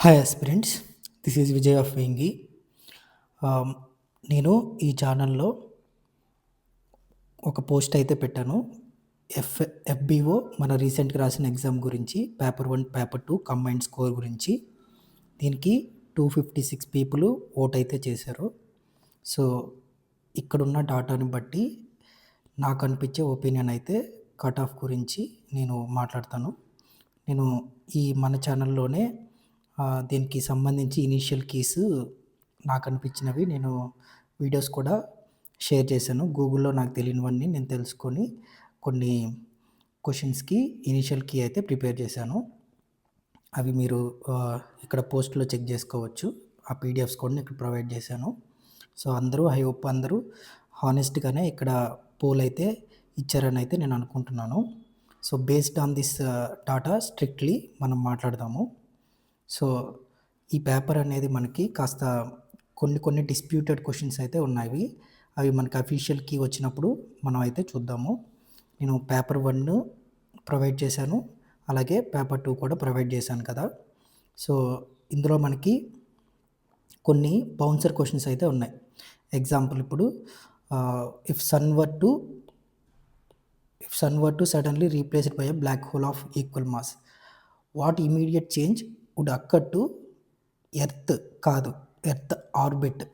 Hi aspirants, this is Vijay of Vengi. నేను ఈ ఛానల్లో ఒక పోస్ట్ అయితే పెట్టాను. ఎఫ్బిఓ మన రీసెంట్గా రాసిన ఎగ్జామ్ గురించి, పేపర్ 1 పేపర్ 2 కంబైన్డ్ స్కోర్ గురించి. దీనికి 256 పీపుల్ ఓట్ అయితే చేశారు. సో ఇక్కడున్న డాటాని బట్టి నాకు అనిపించే ఒపీనియన్ అయితే కట్ ఆఫ్ గురించి నేను మాట్లాడతాను. నేను ఈ మన ఛానల్లోనే దీనికి సంబంధించి ఇనీషియల్ కీస్ నాకు అనిపించినవి నేను వీడియోస్ కూడా షేర్ చేశాను. గూగుల్లో నాకు తెలియనివన్నీ నేను తెలుసుకొని కొన్ని క్వశ్చన్స్కి ఇనీషియల్ కీ అయితే ప్రిపేర్ చేశాను. అవి మీరు ఇక్కడ పోస్ట్లో చెక్ చేసుకోవచ్చు. ఆ పీడిఎఫ్స్ కూడా ఇక్కడ ప్రొవైడ్ చేశాను. సో ఐ హోప్ అందరూ హానెస్ట్గానే ఇక్కడ పోల్ అయితే ఇచ్చారని అయితే నేను అనుకుంటున్నాను. So based on this data strictly మనం మాట్లాడదాము. సో ఈ పేపర్ అనేది మనకి కాస్త కొన్ని డిస్ప్యూటెడ్ క్వశ్చన్స్ అయితే ఉన్నాయి. అవి మనకి అఫీషియల్ కీ వచ్చినప్పుడు మనం అయితే చూద్దాము. నేను పేపర్ 1 ప్రొవైడ్ చేశాను, అలాగే పేపర్ 2 కూడా ప్రొవైడ్ చేశాను కదా. సో ఇందులో మనకి కొన్ని బౌన్సర్ క్వశ్చన్స్ అయితే ఉన్నాయి. ఎగ్జాంపుల్ ఇప్పుడు if sun were to suddenly replaced by a black hole of equal mass, what immediate change would occur to earth orbit.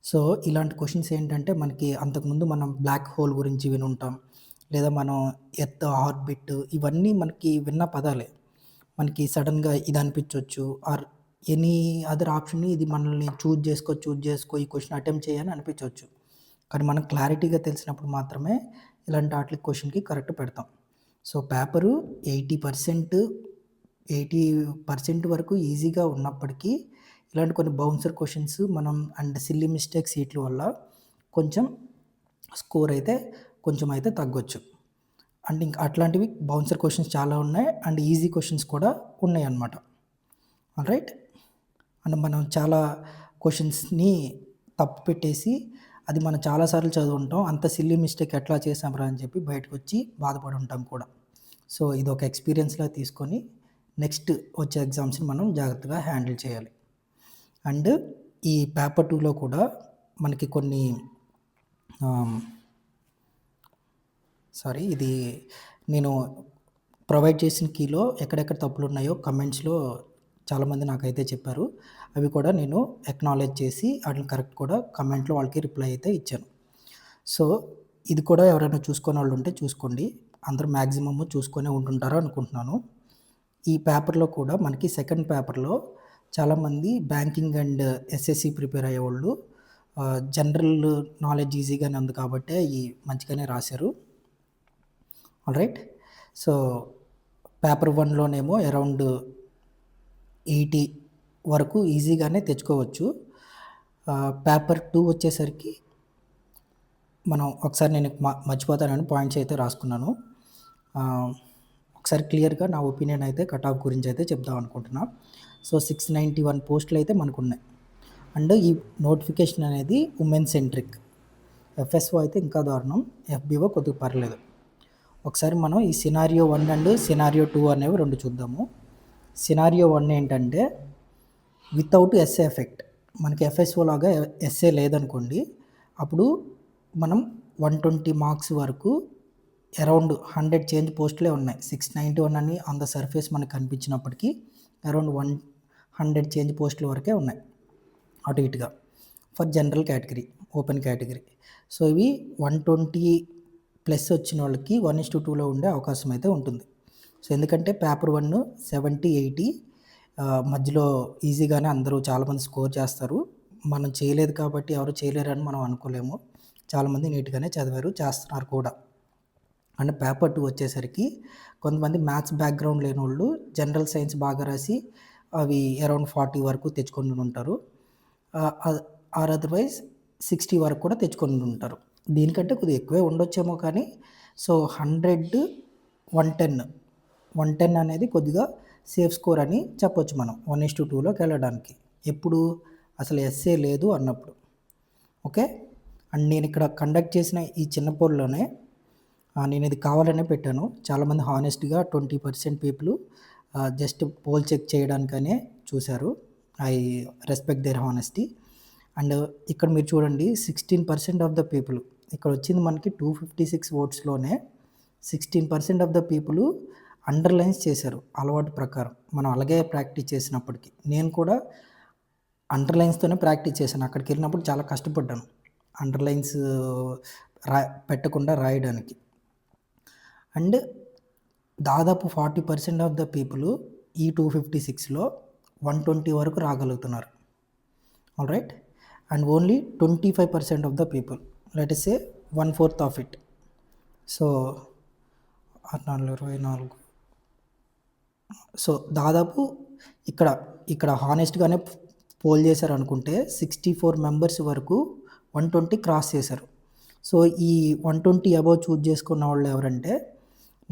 So ఇలాంటి క్వశ్చన్స్ ఏంటంటే మనకి అంతకుముందు మనం బ్లాక్ హోల్ గురించి విని ఉంటాం, లేదా మనం ఎర్త్ ఆర్బిట్ ఇవన్నీ మనకి విన్న పదాలే. మనకి సడన్గా ఇది అనిపించవచ్చు, ఆర్ ఎనీ అదర్ ఆప్షన్ ఇది మనల్ని చూజ్ చేసుకో ఈ క్వశ్చన్ అటెంప్ట్ చేయని అనిపించవచ్చు. కానీ మనం క్లారిటీగా తెలిసినప్పుడు మాత్రమే ఇలాంటి వాటి క్వశ్చన్కి కరెక్ట్ పెడతాం. సో పేపరు 80% వరకు ఈజీగా ఉన్నప్పటికీ ఇలాంటి కొన్ని బౌన్సర్ క్వశ్చన్స్ మనం అండ్ సిల్లీ మిస్టేక్స్ వీటి వల్ల కొంచెం స్కోర్ అయితే కొంచెం అయితే తగ్గొచ్చు. అండ్ ఇంకా అట్లాంటివి బౌన్సర్ క్వశ్చన్స్ చాలా ఉన్నాయి, అండ్ ఈజీ క్వశ్చన్స్ కూడా ఉన్నాయి అన్నమాట. ఆల్రైట్, అండ్ మనం చాలా క్వశ్చన్స్ని తప్పు పెట్టేసి అది మనం చాలాసార్లు చదువుంటాం, అంత సిల్లీ మిస్టేక్ ఎట్లా చేసాంరా అని చెప్పి బయటకు వచ్చి బాధపడి ఉంటాం కూడా. సో ఇది ఒక ఎక్స్పీరియన్స్లా తీసుకొని నెక్స్ట్ వచ్చే ఎగ్జామ్స్ని మనం జాగ్రత్తగా హ్యాండిల్ చేయాలి. అండ్ ఈ పేపర్ 2లో కూడా మనకి కొన్ని ఇది నేను ప్రొవైడ్ చేసిన కీలో ఎక్కడెక్కడ తప్పులు ఉన్నాయో కమెంట్స్లో చాలామంది నాకైతే చెప్పారు. అవి కూడా నేను అక్నాలెడ్జ్ చేసి వాటిని కరెక్ట్ కూడా కమెంట్లో వాళ్ళకి రిప్లై అయితే ఇచ్చాను. సో ఇది కూడా ఎవరైనా చూసుకునే వాళ్ళు ఉంటే చూసుకోండి. అందరూ మ్యాక్సిమమ్ చూసుకొనే ఉంటుంటారో అనుకుంటున్నాను. ఈ పేపర్లో కూడా మనకి సెకండ్ పేపర్లో చాలామంది బ్యాంకింగ్ అండ్ ఎస్ఎస్సి ప్రిపేర్ అయ్యేవాళ్ళు జనరల్ నాలెడ్జ్ ఈజీగానే ఉంది కాబట్టి ఈ మంచిగానే రాశారు. ఆల్రైట్, సో పేపర్ 1లోనేమో అరౌండ్ 80 వరకు ఈజీగానే తెచ్చుకోవచ్చు. పేపర్ 2 వచ్చేసరికి మనం ఒకసారి నేను మర్చిపోతానని పాయింట్స్ అయితే రాసుకున్నాను. ఒకసారి క్లియర్గా నా ఒపీనియన్ అయితే కట్ ఆఫ్ గురించి అయితే చెప్దాం అనుకుంటున్నా. సో 691 పోస్టులు అయితే మనకు ఉన్నాయి. అండ్ ఈ నోటిఫికేషన్ అనేది ఉమెన్ సెంట్రిక్. ఎఫ్ఎస్ఓ అయితే ఇంకా దారుణం, ఎఫ్బిఓ కొద్దిగా పర్లేదు. ఒకసారి మనం ఈ సినారియో 1 అండ్ సినారియో 2 అనేవి రెండు చూద్దాము. సినారియో 1 ఏంటంటే వితౌట్ ఎస్ఏ ఎఫెక్ట్. మనకి ఎఫ్ఎస్ఓ లాగా ఎస్ఏ లేదనుకోండి, అప్పుడు మనం 120 మార్క్స్ వరకు అరౌండ్ 100 చేంజ్ పోస్టులే ఉన్నాయి. 691 అని ఆన్ ద సర్ఫేస్ మనకు కనిపించినప్పటికీ అరౌండ్ 100 చేంజ్ పోస్టుల వరకే ఉన్నాయి అటు ఇటుగా for general category, open category. So ఇవి 120+ వచ్చిన వాళ్ళకి 1:2లో ఉండే అవకాశం అయితే ఉంటుంది. సో ఎందుకంటే పేపర్ 1 70-80 మధ్యలో ఈజీగానే అందరూ చాలామంది స్కోర్ చేస్తారు. మనం చేయలేదు కాబట్టి ఎవరు చేయలేరని మనం అనుకోలేము. చాలామంది నీట్గానే చదివారు, చేస్తున్నారు కూడా. అండ్ పేపర్ 2 వచ్చేసరికి కొంతమంది మ్యాథ్స్ బ్యాక్గ్రౌండ్ లేని వాళ్ళు జనరల్ సైన్స్ బాగా రాసి అవి అరౌండ్ 40 వరకు తెచ్చుకొని ఉంటారు, ఆర్ అదర్వైజ్ 60 వరకు కూడా తెచ్చుకొని ఉంటారు. దీనికంటే కొద్దిగా ఎక్కువే ఉండొచ్చేమో కానీ సో 100, 110 అనేది కొద్దిగా సేఫ్ స్కోర్ అని చెప్పొచ్చు మనం 1:2లోకి వెళ్ళడానికి, ఎప్పుడు అసలు ఎస్ఏ లేదు అన్నప్పుడు. ఓకే, అండ్ నేను ఇక్కడ కండక్ట్ చేసిన ఈ చిన్న పోల్లోనే నేను ఇది కావాలనే పెట్టాను. చాలామంది హానెస్ట్గా 20% పీపుల్ జస్ట్ పోల్ చెక్ చేయడానికనే చూశారు. I respect their honesty. And ఇక్కడ మీరు చూడండి 16% ఆఫ్ ద పీపుల్, ఇక్కడ వచ్చింది మనకి 256 ఓట్స్లోనే 16% ఆఫ్ ద పీపుల్ అండర్లైన్స్ చేశారు అలవాటు ప్రకారం. మనం అలాగే ప్రాక్టీస్ చేసినప్పటికీ నేను కూడా అండర్లైన్స్తోనే ప్రాక్టీస్ చేశాను. అక్కడికి వెళ్ళినప్పుడు చాలా కష్టపడ్డాను అండర్లైన్స్ పెట్టకుండా రాయడానికి. అండ్ దాదాపు 40% ఆఫ్ ద పీపుల్ ఈ 256లో 120 వరకు రాగలుగుతున్నారు. All right. And only 25% of the people, let us say 1/4 of it. So 24. So దాదాపు ఇక్కడ హానెస్ట్గానే పోల్ చేశారు అనుకుంటే 64 మెంబర్స్ వరకు 120 క్రాస్ చేశారు. సో ఈ 120 అబోవ్ చూజ్ చేసుకున్న వాళ్ళు ఎవరంటే,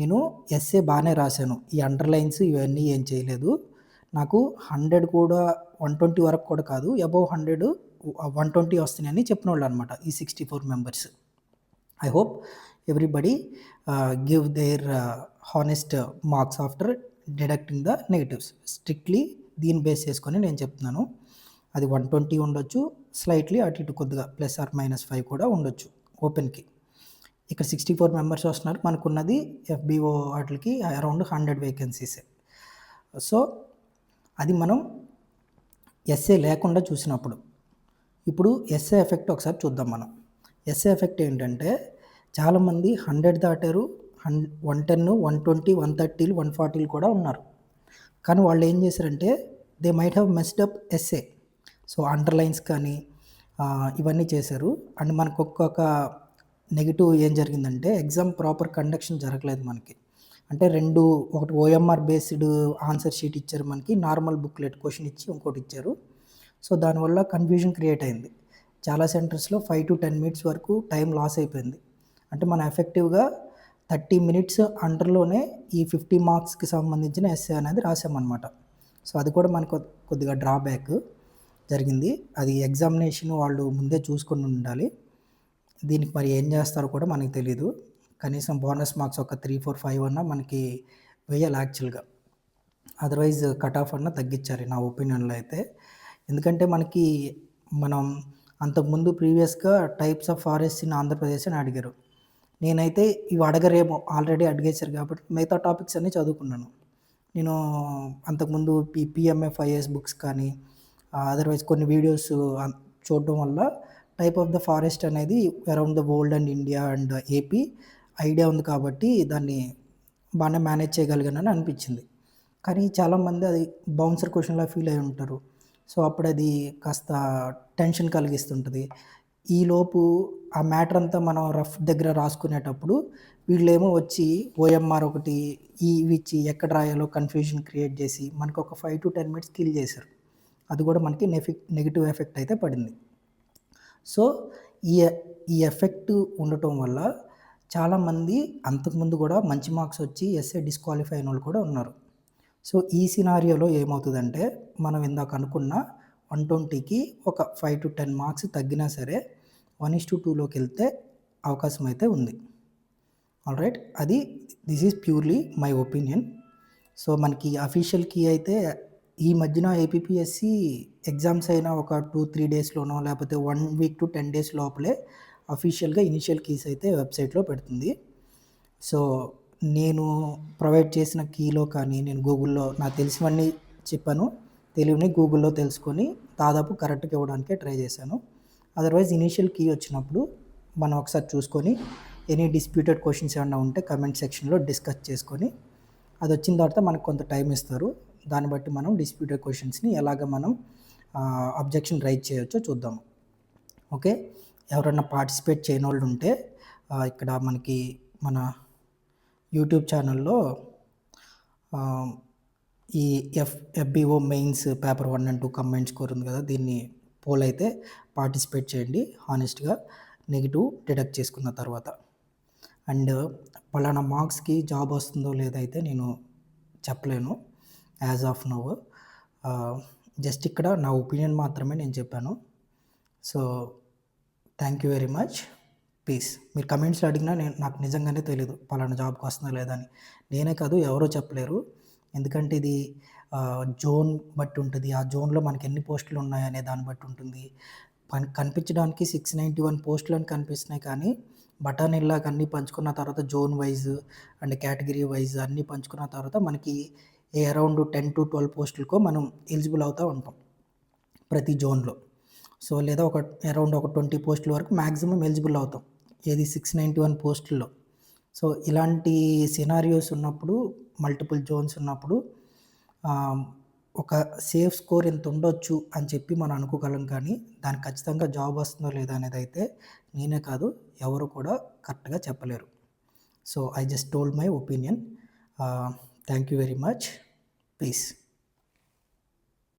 నేను ఎస్ఏ బాగానే రాశాను, ఈ అండర్లైన్స్ ఇవన్నీ ఏం చేయలేదు, నాకు 100 కూడా 120 వరకు కూడా కాదు, అబోవ్ 100 120 వస్తున్నాయని చెప్పిన వాళ్ళు అనమాట ఈ 64 members. I hope everybody give there honest marks after deducting the negatives. Strictly దీన్ని బేస్ చేసుకొని నేను చెప్తున్నాను. అది 120 ఉండొచ్చు, స్లైట్లీ అటు ఇటు కొద్దిగా +or-5 కూడా ఉండొచ్చు ఓపెన్కి. ఇక్కడ 64 మెంబర్స్ వస్తున్నారు, మనకున్నది FBO వాటికి అరౌండ్ 100 వేకెన్సీసే. సో అది మనం ఎస్ఏ లేకుండా చూసినప్పుడు. ఇప్పుడు ఎస్ఏ ఎఫెక్ట్ ఒకసారి చూద్దాం మనం. ఎస్ఏ ఎఫెక్ట్ ఏంటంటే, చాలామంది 100 దాటారు, 110, 120, 130, 140 కూడా ఉన్నారు. కానీ వాళ్ళు ఏం చేశారంటే, they might have messed up essay. So underlines కానీ ఇవన్నీ చేశారు. అండ్ మనకు ఒక్కొక్క నెగిటివ్ ఏం జరిగిందంటే, ఎగ్జామ్ ప్రాపర్ కండక్షన్ జరగలేదు మనకి. అంటే ఒకటి OMR బేస్డ్ ఆన్సర్ షీట్ ఇచ్చారు మనకి, నార్మల్ బుక్లెట్ క్వశ్చన్ ఇచ్చి ఇంకోటి ఇచ్చారు. సో దానివల్ల కన్ఫ్యూజన్ క్రియేట్ అయింది. చాలా సెంటర్స్లో 5 to 10 మినిట్స్ వరకు టైం లాస్ అయిపోయింది. అంటే మనం ఎఫెక్టివ్గా 30 మినిట్స్ అండర్లోనే ఈ 50 మార్క్స్కి సంబంధించిన ఎస్ఏ అనేది రాసామన్నమాట. సో అది కూడా మనకు కొద్దిగా డ్రాబ్యాక్ జరిగింది. అది ఎగ్జామినేషన్ వాళ్ళు ముందే చూసుకొని ఉండాలి. దీనికి మరి ఏం చేస్తారో కూడా మనకి తెలీదు. కనీసం బోనస్ మార్క్స్ ఒక 3, 4, 5 అన్నా మనకి వేయాలి యాక్చువల్గా. అదర్వైజ్ కట్ ఆఫ్ అన్నా తగ్గించారు నా ఒపీనియన్లో అయితే. ఎందుకంటే మనం అంతకుముందు ప్రీవియస్గా types of forest in Andhra Pradesh అని అడిగారు. నేనైతే ఇవి అడగరేమో, ఆల్రెడీ అడిగేశారు కాబట్టి మిగతా టాపిక్స్ అన్నీ చదువుకున్నాను. నేను అంతకుముందు PMFIS బుక్స్ కానీ అదర్వైజ్ కొన్ని వీడియోస్ చూడడం వల్ల టైప్ ఆఫ్ ద ఫారెస్ట్ అనేది around the world and India and AP idea ఉంది కాబట్టి దాన్ని బాగానే మేనేజ్ చేయగలిగానని అనిపించింది. కానీ చాలామంది అది బౌన్సర్ క్వశ్చన్లా ఫీల్ అయి ఉంటారు. సో అప్పుడు అది కాస్త టెన్షన్ కలిగిస్తుంటుంది. ఈలోపు ఆ మ్యాటర్ అంతా మనం రఫ్ దగ్గర రాసుకునేటప్పుడు వీళ్ళేమో వచ్చి OMR ఒకటి ఇవి ఇచ్చి ఎక్కడ రాయాలో కన్ఫ్యూజన్ క్రియేట్ చేసి మనకు ఒక 5 to 10 మినిట్స్ కిల్ చేశారు. అది కూడా మనకి నెగిటివ్ ఎఫెక్ట్ అయితే పడింది. సో ఈ ఎఫెక్ట్ ఉండటం వల్ల చాలామంది అంతకుముందు కూడా మంచి మార్క్స్ వచ్చి ఎస్ఏ డిస్క్వాలిఫై అయిన వాళ్ళు కూడా ఉన్నారు. సో ఈ సినారియోలో ఏమవుతుందంటే, మనం ఇందాక అనుకున్న 120కి ఒక 5 to 10 మార్క్స్ తగ్గినా సరే 1:2లోకి వెళ్తే అవకాశం అయితే ఉంది. All right. This is purely my opinion. So మనకి అఫీషియల్ కీ అయితే ఈ మధ్యన ఏపీపీఎస్సి ఎగ్జామ్స్ అయినా ఒక 2-3 డేస్లోనో లేకపోతే 1 week to 10 days లోపలే అఫీషియల్గా ఇనిషియల్ కీస్ అయితే వెబ్సైట్లో పెడుతుంది. సో నేను ప్రొవైడ్ చేసిన కీలో కానీ నేను గూగుల్లో నాకు తెలిసినవన్నీ చెప్పాను, తెలియని గూగుల్లో తెలుసుకొని దాదాపు కరెక్ట్గా ఇవ్వడానికే ట్రై చేశాను. అదర్వైజ్ ఇనిషియల్ కీ వచ్చినప్పుడు మనం ఒకసారి చూసుకొని ఎనీ డిస్ప్యూటెడ్ క్వశ్చన్స్ ఏమైనా ఉంటే కమెంట్ సెక్షన్లో డిస్కస్ చేసుకొని, అది వచ్చిన తర్వాత మనకు కొంత టైం ఇస్తారు. దాన్ని బట్టి మనం డిస్ప్యూటెడ్ క్వశ్చన్స్ని ఎలాగ మనం అబ్జెక్షన్ రైజ్ చేయొచ్చో చూద్దాం. ఓకే. ఎవరైనా పార్టిసిపేట్ చేయని వాళ్ళు ఉంటే ఇక్కడ మనకి మన యూట్యూబ్ ఛానల్లో ఈ FBO mains paper 1 and 2 combined score ఉంది కదా, దీన్ని పోల్ అయితే పార్టిసిపేట్ చేయండి హానెస్ట్గా, నెగిటివ్ డిడక్ట్ చేసుకున్న తర్వాత. అండ్ పలానా మార్క్స్కి జాబ్ వస్తుందో లేదైతే నేను చెప్పలేను యాజ్ ఆఫ్ నౌ. జస్ట్ ఇక్కడ నా ఒపీనియన్ మాత్రమే నేను చెప్పాను. So thank you very much. Peace. మీరు కమెంట్స్లో అడిగినా నాకు నిజంగానే తెలీదు పలానా జాబ్కి వస్తుందా లేదా అని. నేనే కాదు ఎవరో చెప్పలేరు. ఎందుకంటే ఇది జోన్ బట్టి ఉంటుంది. ఆ జోన్‌లో మనకి ఎన్ని పోస్టులు ఉన్నాయనే దాన్ని బట్టి ఉంటుంది. కనిపించడానికి 691 పోస్టులు అని కనిపిస్తున్నాయి కానీ, బఠానీల్లాగా అన్నీ పంచుకున్న తర్వాత zone wise and category wise అన్నీ పంచుకున్న తర్వాత మనకి అరౌండ్ 10-12 పోస్టులకో మనం ఎలిజిబుల్ అవుతా ఉంటాం ప్రతి జోన్‌లో. సో, లేదా ఒక అరౌండ్ ఒక 20 పోస్టుల వరకు మాక్సిమం ఎలిజిబుల్ అవుతాం. ఏది 691 పోస్టుల్లో. సో, ఇలాంటి సినారియోస్ ఉన్నప్పుడు, మల్టిపుల్ జోన్స్ ఉన్నప్పుడు ఒక సేఫ్ స్కోర్ ఇంత ఉండొచ్చు అని చెప్పి మనం అనుకోగలం కానీ, దానికి ఖచ్చితంగా జాబ్ వస్తుందో లేదా అనేదైతే నేనే కాదు ఎవరు కూడా కరెక్ట్‌గా చెప్పలేరు. So, I just told my opinion. Thank you very much. Piece.